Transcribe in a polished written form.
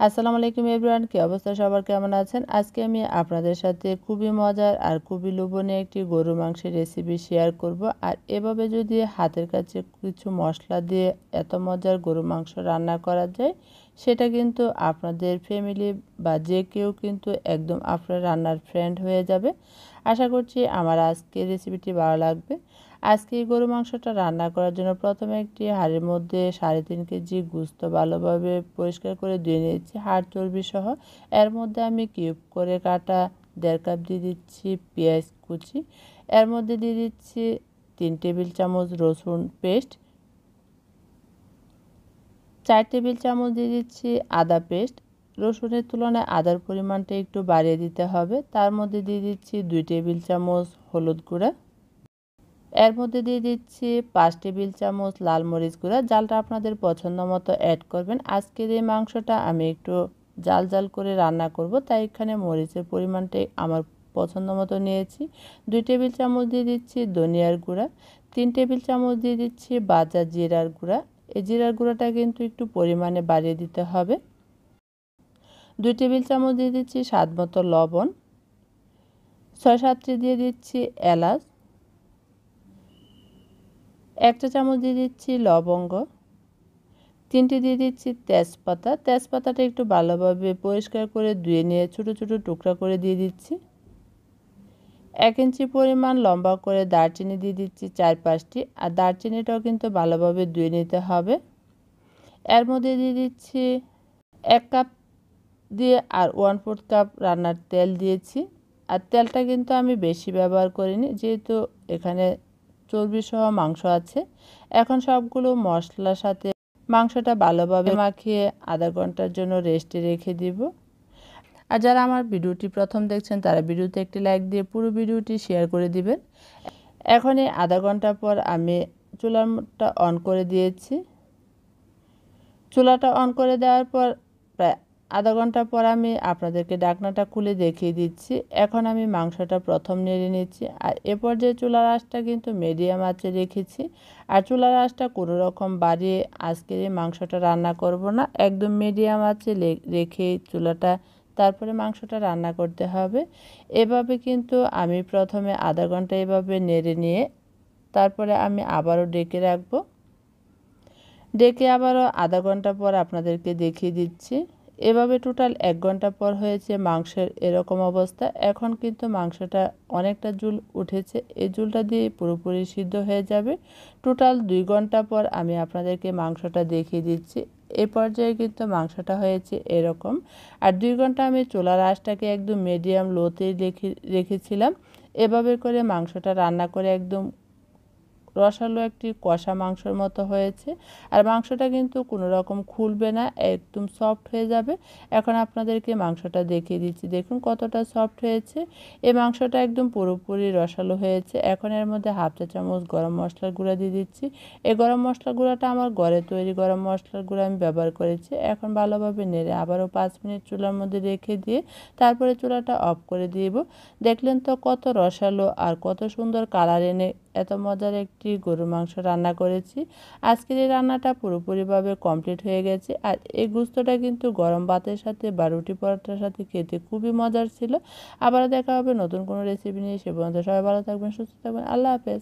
আসসালামু আলাইকুম এভরিওয়ান, কি অবস্থা সবার, কেমন আছেন? আজকে আমি আপনাদের সাথে খুবই মজার আর খুবই লোভনীয় একটি গরু মাংসের রেসিপি শেয়ার করব। আর এভাবে যদি হাতের কাছে কিছু মশলা দিয়ে এত মজার গরু মাংস রান্না করা যায়, সেটা কিন্তু আপনাদের ফ্যামিলি বা যে কেউ কিন্তু একদম আপনার রান্নার ফ্রেন্ড হয়ে যাবে। আশা করছি আমার আজকের রেসিপিটি ভালো লাগবে। আজকে এই গরু মাংসটা রান্না করার জন্য প্রথমে একটি হাঁড়ির মধ্যে 3.5 কেজি গোস্ত ভালোভাবে পরিষ্কার করে ধুয়ে নিয়েছি, হাড় চর্বি সহ। এর মধ্যে আমি কিউব করে কাটা 1.5 কাপ দিয়ে দিচ্ছি পেঁয়াজ কুচি। এর মধ্যে দিয়ে দিচ্ছি 3 টেবিল চামচ রসুন পেস্ট, 4 টেবিল চামচ দিয়ে দিচ্ছি আদা পেস্ট। রসুনের তুলনায় আদার পরিমাণটা একটু বাড়িয়ে দিতে হবে। তার মধ্যে দিয়ে দিচ্ছি 2 টেবিল চামচ হলুদ গুঁড়া। এর মধ্যে দিয়ে দিচ্ছি 5 টেবিল চামচ লাল মরিচ গুঁড়া। জালটা আপনাদের পছন্দ মতো অ্যাড করবেন। আজকের এই মাংসটা আমি একটু জাল জাল করে রান্না করব, তাই এখানে মরিচের পরিমাণটাই আমার পছন্দ মতো নিয়েছি। 2 টেবিল চামচ দিয়ে দিচ্ছি ধনিয়ার গুঁড়া, 3 টেবিল চামচ দিয়ে দিচ্ছি ভাজা জিরার গুঁড়া। এই জিরার গুঁড়াটা কিন্তু একটু পরিমাণে বাড়িয়ে দিতে হবে। 2 টেবিল চামচ দিয়ে দিচ্ছি স্বাদ মতো লবণ, 6-7টি দিয়ে দিচ্ছি এলাচ, 1 চা চামচ দিয়ে দিচ্ছি লবঙ্গ, 3টি দিয়ে দিচ্ছি তেজপাতা। তেজপাতাটা একটু ভালোভাবে পরিষ্কার করে ধুয়ে নিয়ে ছোট ছোট টুকরা করে দিয়ে দিচ্ছি। 1 ইঞ্চি পরিমাণ লম্বা করে দারচিনি দিয়ে দিচ্ছি 4-5টি। আর দারচিনিটাও কিন্তু ভালোভাবে ধুয়ে নিতে হবে। এর মধ্যে দিয়ে দিচ্ছি 1 কাপ দিয়ে আর 1/4 কাপ রান্নার তেল দিয়েছি। আর তেলটা কিন্তু আমি বেশি ব্যবহার করিনি, যেহেতু এখানে চর্বি সহ মাংস আছে। এখন সবগুলো মশলার সাথে মাংসটা ভালোভাবে মাখিয়ে আধা ঘন্টার জন্য রেস্টে রেখে দিব। আর যারা আমার ভিডিওটি প্রথম দেখছেন তারা ভিডিওতে একটি লাইক দিয়ে পুরো ভিডিওটি শেয়ার করে দিবেন। এখন এই আধা ঘন্টা পর আমি চুলাটা অন করে দিয়েছি। চুলাটা অন করে দেওয়ার পর প্রায় আধা ঘন্টা পর আমি আপনাদেরকে ঢাকনাটা খুলে দেখিয়ে দিচ্ছি। এখন আমি মাংসটা প্রথম নেড়ে নিচ্ছি। আর এ পর্যায়ে চুলার আঁচটা কিন্তু মিডিয়াম আঁচে রেখেছি। আর চুলার আঁচটা কোনো রকম বাড়িয়ে আজকের এই মাংসটা রান্না করব না, একদম মিডিয়াম আঁচে রেখে চুলাটা তারপরে মাংসটা রান্না করতে হবে। এভাবে কিন্তু আমি প্রথমে আধা ঘন্টা এভাবে নেড়ে নিয়ে তারপরে আমি আবারও ডেকে রাখবো। ডেকে আবারও আধা ঘন্টা পর আপনাদেরকে দেখিয়ে দিচ্ছি। এভাবে টোটাল 1 ঘন্টা পর হয়েছে মাংসের এরকম অবস্থা। এখন কিন্তু মাংসটা অনেকটা জুল উঠেছে, এই জুলটা দিয়ে পুরোপুরি সিদ্ধ হয়ে যাবে। টোটাল 2 ঘন্টা পর আমি আপনাদেরকে মাংসটা দেখিয়ে দিচ্ছি। এই পর্যায়ে কিন্তু মাংসটা হয়েছে এরকম। আর 2 ঘন্টা আমি চুলার আঁচটাকে একদম মিডিয়াম লোতে রেখেছিলাম। এভাবে করে মাংসটা রান্না করে একদম রসালো একটি কষা মাংসের মতো হয়েছে। আর মাংসটা কিন্তু কোনো রকম খুলবে না, একদম সফট হয়ে যাবে। এখন আপনাদেরকে মাংসটা দেখিয়ে দিচ্ছি, দেখুন কতটা সফট হয়েছে। এই মাংসটা একদম পুরোপুরি রসালো হয়েছে। এখন এর মধ্যে 1/2 চা চামচ গরম মশলার গুঁড়া দিয়ে দিচ্ছি। এই গরম মশলার গুঁড়াটা আমার ঘরে তৈরি গরম মশলার গুঁড়া আমি ব্যবহার করেছি। এখন ভালোভাবে নেড়ে আবারও 5 মিনিট চুলার মধ্যে রেখে দিয়ে তারপরে চুলাটা অফ করে দিব। দেখলেন তো কত রসালো আর কত সুন্দর কালার এনে এত মজার একটি গরু মাংস রান্না করেছি। আজকের এই রান্নাটা পুরোপুরিভাবে কমপ্লিট হয়ে গেছে। আর এই গোস্তটা কিন্তু গরম ভাতের সাথে বা রুটি পরোটার সাথে খেতে খুবই মজার ছিল। আবার দেখা হবে নতুন কোনো রেসিপি নিয়ে। সে পর্যন্ত সবাই ভালো থাকবেন, সুস্থ থাকবেন। আল্লাহ হাফেজ।